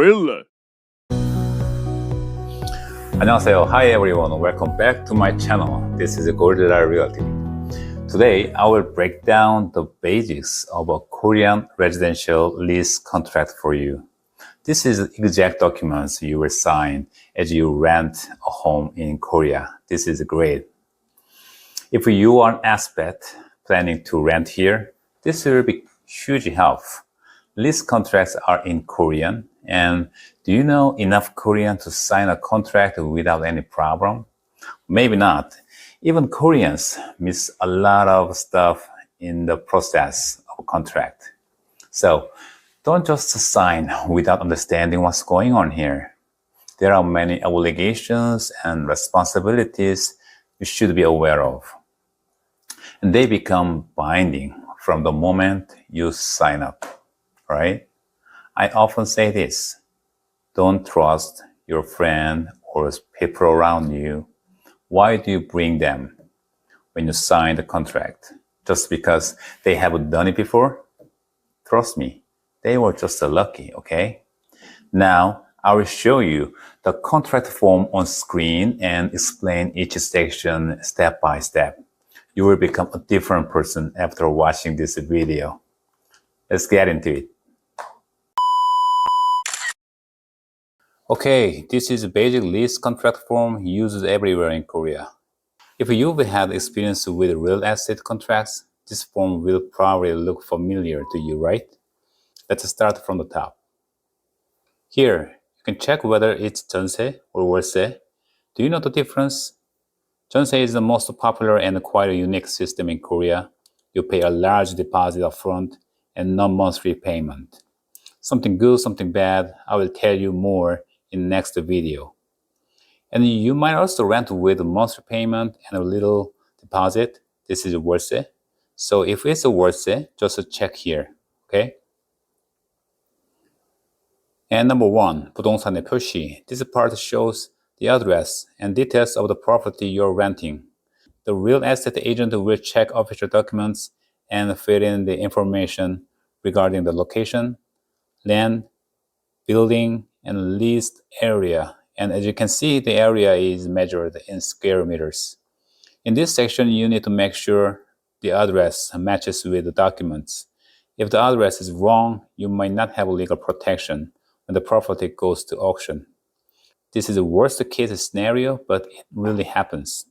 really? 안녕하세요. Hi everyone. Welcome back to my channel. This is Gorilla Realty. Today, I will break down the basics of a Korean residential lease contract for you. This is exact documents you will sign as you rent a home in Korea. This is great. If you are an expat planning to rent here, this will be huge help. Lease contracts are in Korean, and do you know enough Korean to sign a contract without any problem? Maybe not. Even Koreans miss a lot of stuff in the process of a contract. So don't just sign without understanding what's going on here. There are many obligations and responsibilities you should be aware of. And they become binding from the moment you sign up, right? I often say this: don't trust your friend or people around you. Why do you bring them when you sign the contract? Just because they haven't done it before? Trust me, they were just lucky, okay? Now, I will show you the contract form on screen and explain each section step by step. You will become a different person after watching this video. Let's get into it. Okay, this is a basic lease contract form used everywhere in Korea. If you've had experience with real estate contracts, this form will probably look familiar to you, right? Let's start from the top. Here, you can check whether it's Jeonse or Wolse. Do you know the difference? Jeonse is the most popular and quite a unique system in Korea. You pay a large deposit upfront and no monthly payment. Something good, something bad, I will tell you more in next video. And you might also rent with a monthly payment and a little deposit. This is Wolse. So if it's a Wolse, just check here, okay? And number one, 부동산의 표시. This part shows the address and details of the property you're renting. The real estate agent will check official documents and fill in the information regarding the location, land, building, and leased area. And as you can see, the area is measured in square meters. In this section, you need to make sure the address matches with the documents. If the address is wrong, you might not have legal protection when the property goes to auction. This is the worst case scenario, but it really happens.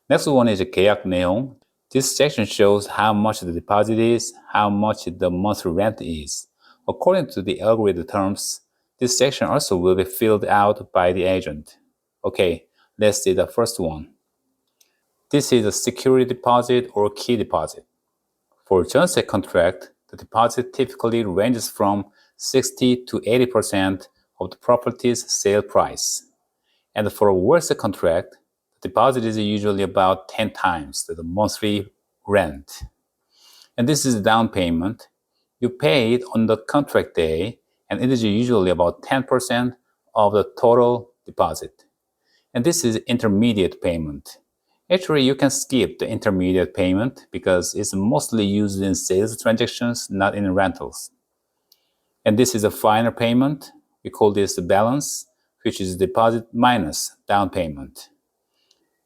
Next one is 계약 내용. This section shows how much the deposit is, how much the monthly rent is. According to the agreed terms, this section also will be filled out by the agent. Okay, let's see the first one. This is a security deposit or key deposit. For Jeonse contract, the deposit typically ranges from 60 to 80% of the property's sale price. And for a Wolse contract, the deposit is usually about 10 times the monthly rent. And this is down payment. You pay it on the contract day, and it is usually about 10% of the total deposit. And this is intermediate payment. Actually, you can skip the intermediate payment because it's mostly used in sales transactions, not in rentals. And this is a final payment. We call this the balance, which is deposit minus down payment.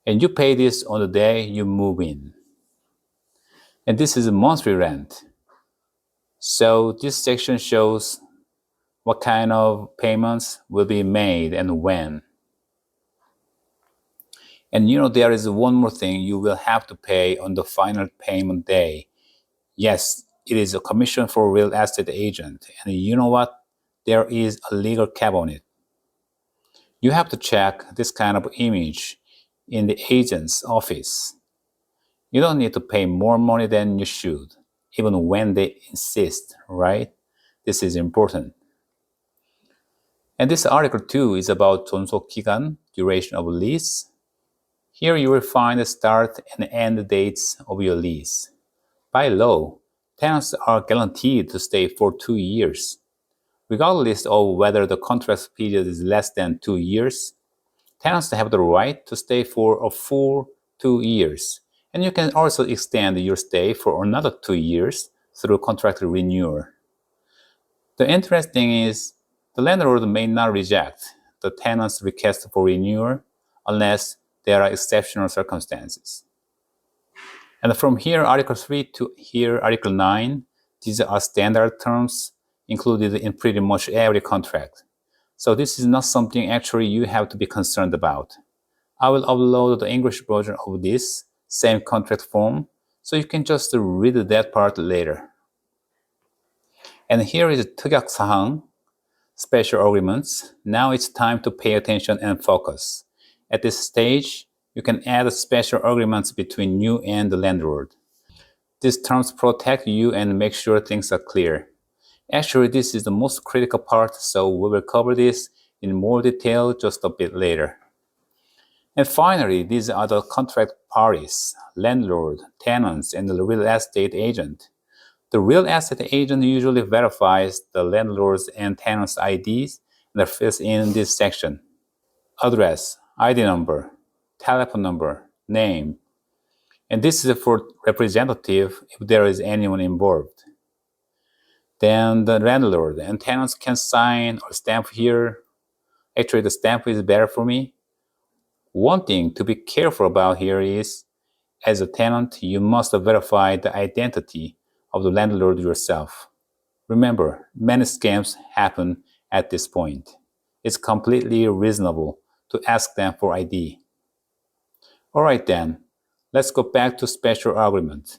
And you pay this on the day you move in. And this is a monthly rent. So this section shows what kind of payments will be made and when. And you know, there is one more thing you will have to pay on the final payment day. Yes, it is a commission for a real estate agent. And you know what? There is a legal cap on it. You have to check this kind of image in the agent's office. You don't need to pay more money than you should, even when they insist, right? This is important. And this article 2 is about 존속 기간, duration of lease. Here you will find the start and end dates of your lease. By law, tenants are guaranteed to stay for 2 years. Regardless of whether the contract period is less than 2 years, tenants have the right to stay for a full 2 years. And you can also extend your stay for another 2 years through contract renewal. The interesting is, The landlord may not reject the tenant's request for renewal unless there are exceptional circumstances. And from here, Article 3 to here, Article 9, these are standard terms included in pretty much every contract. So this is not something actually you have to be concerned about. I will upload the English version of this same contract form, so you can just read that part later. And here is 특약사항, special agreements. Now it's time to pay attention and focus. At this stage, you can add special agreements between you and the landlord. These terms protect you and make sure things are clear. Actually, this is the most critical part, so we will cover this in more detail just a bit later. And finally, these are the contract parties, landlord, tenants, and the real estate agent. The real estate agent usually verifies the landlord's and tenant's IDs that fills in this section. Address, ID number, telephone number, name. And this is for representative if there is anyone involved. Then the landlord and tenants can sign or stamp here. Actually, the stamp is better for me. One thing to be careful about here is, as a tenant, you must verify the identity of the landlord yourself. Remember, many scams happen at this point. It's completely reasonable to ask them for ID. Alright then, let's go back to special agreement.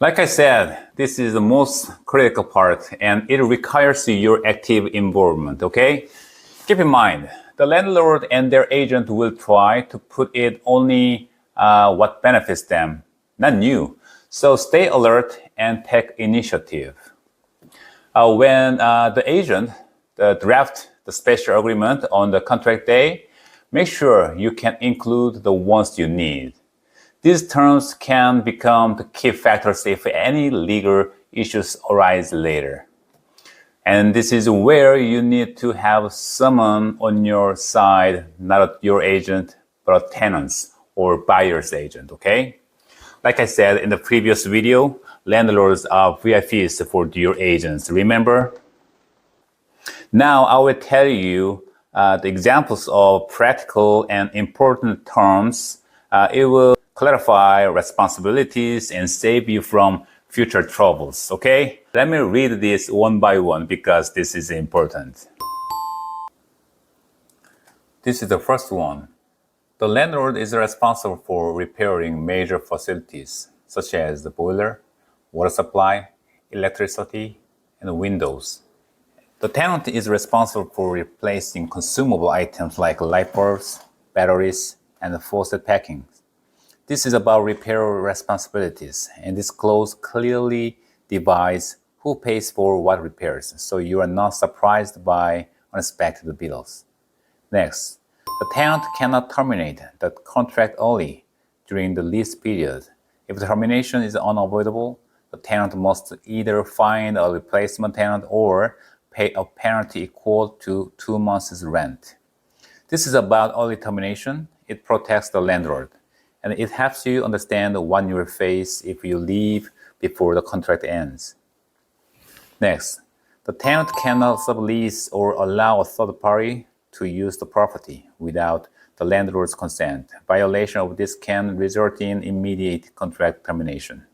Like I said, this is the most critical part and it requires your active involvement, okay? Keep in mind, the landlord and their agent will try to put it only what benefits them, not you. So stay alert and take initiative. When the agent draft the special agreement on the contract day, make sure you can include the ones you need. These terms can become the key factors if any legal issues arise later. And this is where you need to have someone on your side, not your agent, but a tenant's or buyer's agent, okay? Like I said in the previous video, landlords are VIPs for your agents, remember? Now I will tell you the examples of practical and important terms. It will clarify responsibilities and save you from future troubles, okay? Let me read this one by one because this is important. This is the first one. The landlord is responsible for repairing major facilities such as the boiler, water supply, electricity, and windows. The tenant is responsible for replacing consumable items like light bulbs, batteries, and faucet packing. This is about repair responsibilities, and this clause clearly divides who pays for what repairs, so you are not surprised by unexpected bills. Next, the tenant cannot terminate the contract early during the lease period. If the termination is unavoidable, the tenant must either find a replacement tenant or pay a penalty equal to 2 months' rent. This is about early termination. It protects the landlord, and it helps you understand what you will face if you leave before the contract ends. Next, the tenant cannot sublease or allow a third party to use the property without the landlord's consent. Violation of this can result in immediate contract termination.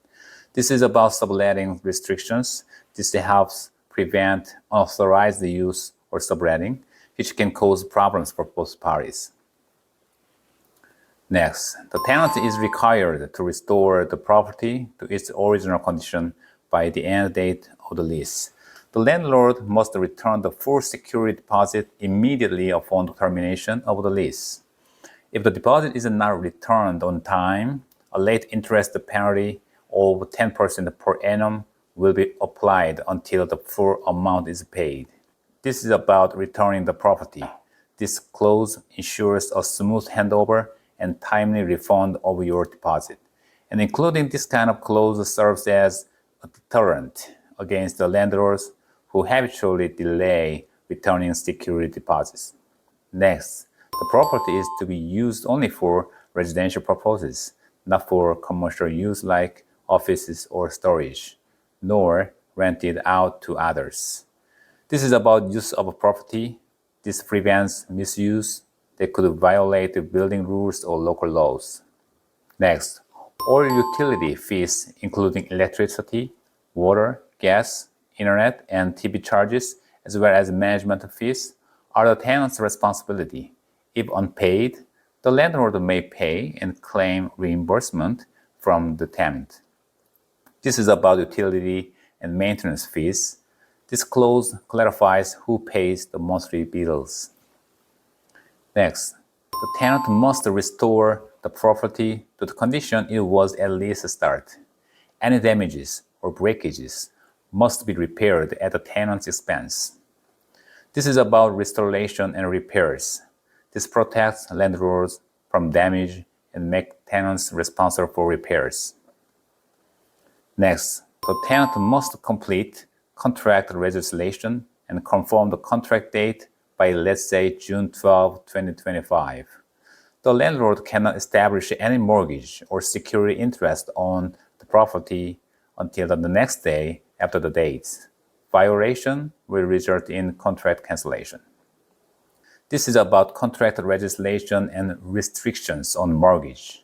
This is about subletting restrictions. This helps prevent unauthorized use or subletting, which can cause problems for both parties. Next, the tenant is required to restore the property to its original condition by the end date of the lease. The landlord must return the full security deposit immediately upon the termination of the lease. If the deposit is not returned on time, a late interest penalty of 10% per annum will be applied until the full amount is paid. This is about returning the property. This clause ensures a smooth handover and timely refund of your deposit. And including this kind of clause serves as a deterrent against the landlords who habitually delay returning security deposits. Next, the property is to be used only for residential purposes, not for commercial use like offices or storage. nor rented out to others. This is about use of a property. This prevents misuse that could violate the building rules or local laws. Next, all utility fees, including electricity, water, gas, internet, and TV charges, as well as management fees, are the tenant's responsibility. If unpaid, the landlord may pay and claim reimbursement from the tenant. This is about utility and maintenance fees. This clause clarifies who pays the monthly bills. Next, the tenant must restore the property to the condition it was at lease start. Any damages or breakages must be repaired at the tenant's expense. This is about restoration and repairs. This protects landlords from damage and makes tenants responsible for repairs. Next, the tenant must complete contract legislation and confirm the contract date by, let's say, June 12, 2025. The landlord cannot establish any mortgage or security interest on the property until the next day after the date. Violation will result in contract cancellation. This is about contract legislation and restrictions on mortgage.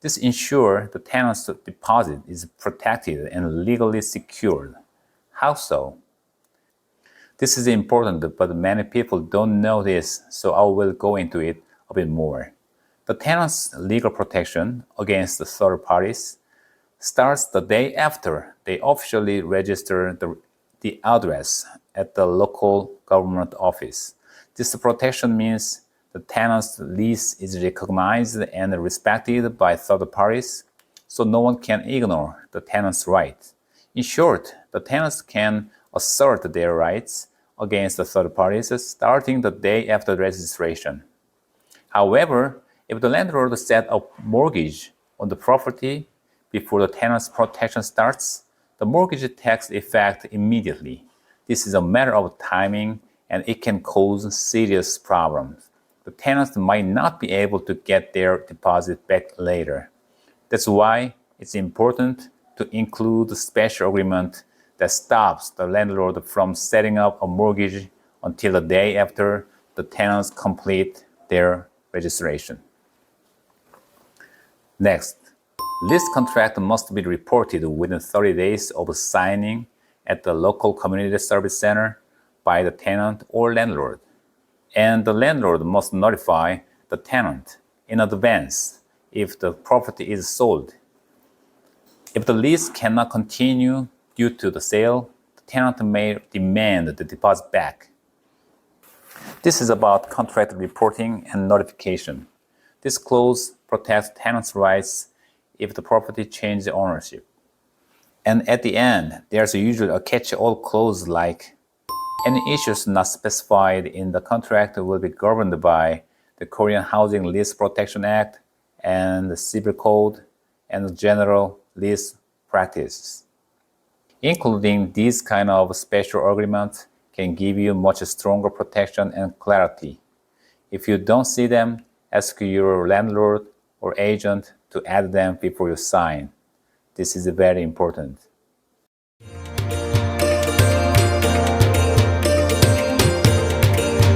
This ensures the tenant's deposit is protected and legally secured. How so? This is important, but many people don't know this, so I will go into it a bit more. The tenant's legal protection against the third parties starts the day after they officially register the address at the local government office. This protection means the tenant's lease is recognized and respected by third parties, so no one can ignore the tenant's rights. In short, the tenants can assert their rights against the third parties starting the day after registration. However, if the landlord set a mortgage on the property before the tenant's protection starts, the mortgage takes effect immediately. This is a matter of timing and it can cause serious problems. The tenants might not be able to get their deposit back later. That's why it's important to include a special agreement that stops the landlord from setting up a mortgage until the day after the tenants complete their registration. Next, lease contract must be reported within 30 days of signing at the local community service center by the tenant or landlord. And the landlord must notify the tenant in advance if the property is sold. If the lease cannot continue due to the sale, the tenant may demand the deposit back. This is about contract reporting and notification. This clause protects tenants' rights if the property changes ownership. And at the end, there's usually a catch-all clause like any issues not specified in the contract will be governed by the Korean Housing Lease Protection Act and the Civil Code and general lease practices. Including these kind of special agreements can give you much stronger protection and clarity. If you don't see them, ask your landlord or agent to add them before you sign. This is very important.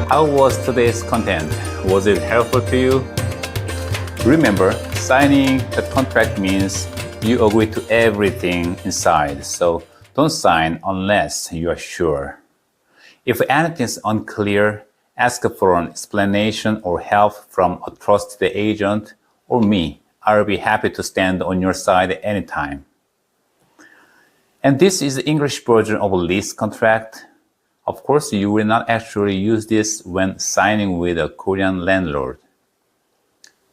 How was today's content? Was it helpful to you? Remember, signing the contract means you agree to everything inside, so don't sign unless you are sure. If anything is unclear, ask for an explanation or help from a trusted agent or me. I'll be happy to stand on your side anytime. And this is the English version of a lease contract. Of course, you will not actually use this when signing with a Korean landlord.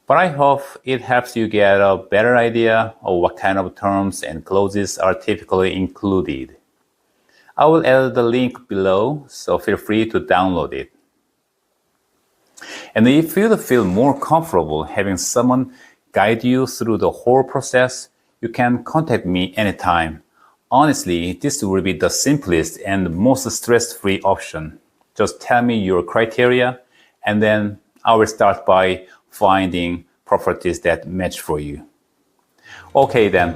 But I hope it helps you get a better idea of what kind of terms and clauses are typically included. I will add the link below, so feel free to download it. And if you feel more comfortable having someone guide you through the whole process, you can contact me anytime. Honestly, this will be the simplest and most stress-free option. Just tell me your criteria, and then I will start by finding properties that match for you. Okay then,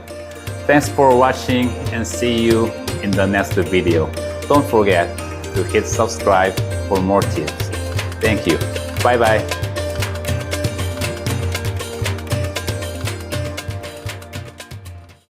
Thanks for watching and see you in the next video. Don't forget to hit subscribe for more tips. Thank you. Bye bye.